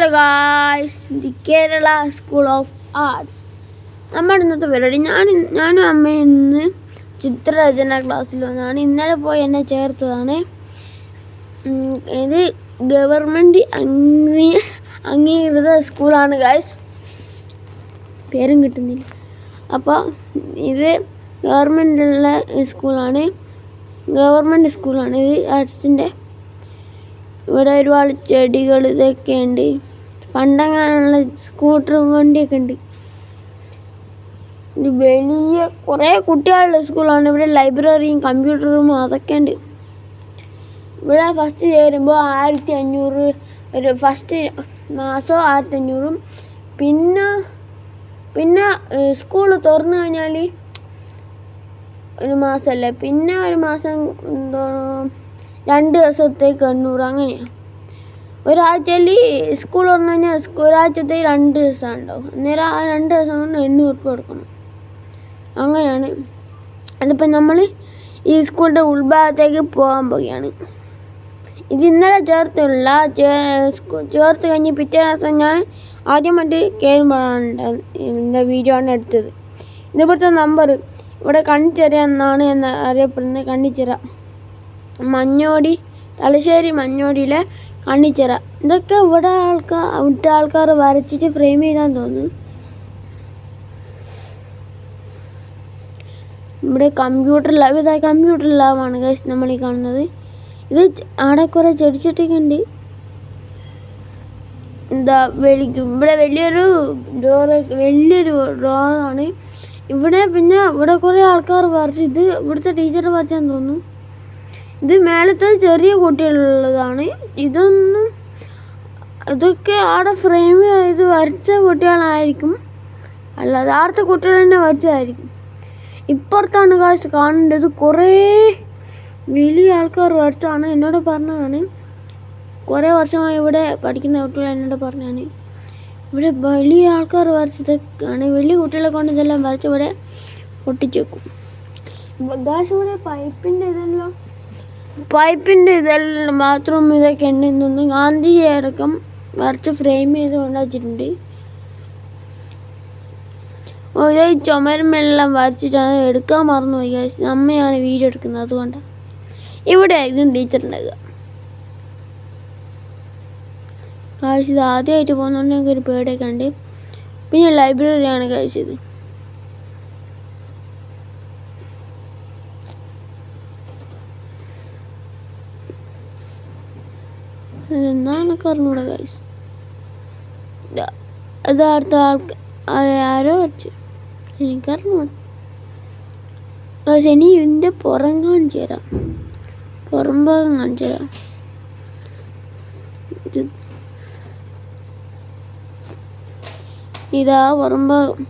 Hello guys, the Kerala school of arts. നമ്മുടെ ഇന്നത്തെ പരിപാടി ഞാനും അമ്മയും ഇന്ന് ചിത്രരചന ക്ലാസ്സിൽ വന്നതാണ്. ഇന്നലെ പോയി എന്നെ ചേർത്തതാണ്. ഇത് ഗവൺമെൻറ് അംഗീകൃത സ്കൂളാണ് ഗായ്സ്. പേരും കിട്ടുന്നില്ല. അപ്പോൾ ഇത് ഗവൺമെൻറ്റുള്ള സ്കൂളാണ്. ഇത് ആർട്സിൻ്റെ. ഇവിടെ ഒരുപാട് ചെടികൾ ഇതൊക്കെ ഉണ്ട്. പണ്ടങ്ങാനുള്ള സ്കൂട്ടർ വണ്ടിയൊക്കെ ഉണ്ട്. ഇത് വലിയ കുറേ കുട്ടികളുടെ സ്കൂളാണ്. ഇവിടെ ലൈബ്രറിയും കമ്പ്യൂട്ടർ റൂമും അതൊക്കെ ഉണ്ട്. ഇവിടെ ഫസ്റ്റ് ചേരുമ്പോൾ 1500 ഒരു ഫസ്റ്റ് മാസം 1500. പിന്നെ സ്കൂൾ തുറന്നു കഴിഞ്ഞാൽ ഒരു മാസമല്ലേ, പിന്നെ ഒരു മാസം 2 ദിവസത്തേക്ക് 800. അങ്ങനെയാണ്. ഒരാഴ്ചയിൽ സ്കൂൾ തുറന്നു കഴിഞ്ഞാൽ ഒരാഴ്ചത്തേക്ക് 2 ദിവസം ഉണ്ടാവും. അന്നേരം ആ 2 ദിവസം കൊണ്ട് 800 രൂപ കൊടുക്കണം. അങ്ങനെയാണ്. അതിപ്പോൾ നമ്മൾ ഈ സ്കൂളിൻ്റെ ഉൾഭാഗത്തേക്ക് പോകാൻ പോവുകയാണ്. ഇത് ഇന്നലെ ചേർത്ത് കഴിഞ്ഞ് പിറ്റേ ദിവസം ഞാൻ ആദ്യമായിട്ട് കയറുമ്പോഴാണ് വീഡിയോ ആണ് എടുത്തത്. ഇതിവിടുത്തെ നമ്പർ ഇവിടെ കണ്ണിച്ചിറ എന്നാണ് അറിയപ്പെടുന്നത്. കണ്ണിച്ചിറ തലശ്ശേരി മഞ്ഞോടിയിലെ കണ്ണിച്ചിറ. ഇതൊക്കെ അവിടുത്തെ ആൾക്കാർ വരച്ചിട്ട് ഫ്രെയിം ചെയ്താന്ന് തോന്നുന്നു. ഇവിടെ കമ്പ്യൂട്ടർ ലാബാണ് ഗൈസ് നമ്മൾ ഈ കാണുന്നത്. ഇത് അവിടെ കുറേ ചെടിച്ചട്ടിയൊക്കെ ഉണ്ട്. ഇവിടെ വലിയൊരു ഡോറാണ്. ഇവിടെ കുറേ ആൾക്കാർ വരച്ച്. ഇത് ഇവിടുത്തെ ടീച്ചർ വരച്ചാന്ന് തോന്നുന്നു. ഇത് മേലത്തെ ചെറിയ കുട്ടികളുള്ളതാണ്. ഇതൊക്കെ അവിടെ ഫ്രെയിം ചെയ്ത് വരച്ച കുട്ടികളായിരിക്കും, അല്ലാതെ അവിടുത്തെ കുട്ടികൾ തന്നെ വരച്ചതായിരിക്കും. ഇപ്പുറത്താണ് കാശ് കാണേണ്ടത്. കുറേ വലിയ ആൾക്കാർ വരച്ചാണ്. എന്നോട് പറഞ്ഞതാണ്. കുറേ വർഷമായി ഇവിടെ പഠിക്കുന്ന കുട്ടികൾ എന്നോട് പറഞ്ഞാണ് ഇവിടെ വലിയ ആൾക്കാർ വരച്ചതൊക്കെയാണ്. വലിയ കുട്ടികളെ കൊണ്ട് ഇതെല്ലാം വരച്ച് ഇവിടെ ഒട്ടിച്ച് വെക്കും. ഗാസ് ഇവിടെ പൈപ്പിൻ്റെ ഇതെല്ലാം ബാത്റൂം ഇതൊക്കെ ഉണ്ടെന്ന് ഗാന്ധിജി അടക്കം വരച്ച് ഫ്രെയിം ചെയ്ത് കൊണ്ടുവച്ചിട്ടുണ്ട്. ഇതേ ചുമരുമെല്ലാം വരച്ചിട്ടാണ്. എടുക്കാൻ മറന്നുപോയി ഗായ്സ്. അമ്മയാണ് വീഡിയോ എടുക്കുന്നത്, അതുകൊണ്ടാണ്. ഇവിടെ ആയിരിക്കും ടീച്ചർ ഉണ്ടാകുക. ഗായ്സ് ഇത് ആദ്യമായിട്ട് പോകുന്നതുകൊണ്ട് ഞങ്ങൾക്കൊരു പേടിയൊക്കെ ഉണ്ട്. പിന്നെ ലൈബ്രറിയാണ് ഗായ്സ് ഇത്. അതെന്താണെന്നൊക്കെ അറിഞ്ഞൂടാ ഗായ്സ്. അത് അടുത്ത ആരോ വരച്ചു, എനിക്കറിഞ്ഞൂടാ ഗായ്സ്. ഇനി ഇതിൻ്റെ പുറം ഭാഗം കാണിച്ചു തരാം. ഇതാ പുറം ഭാഗം.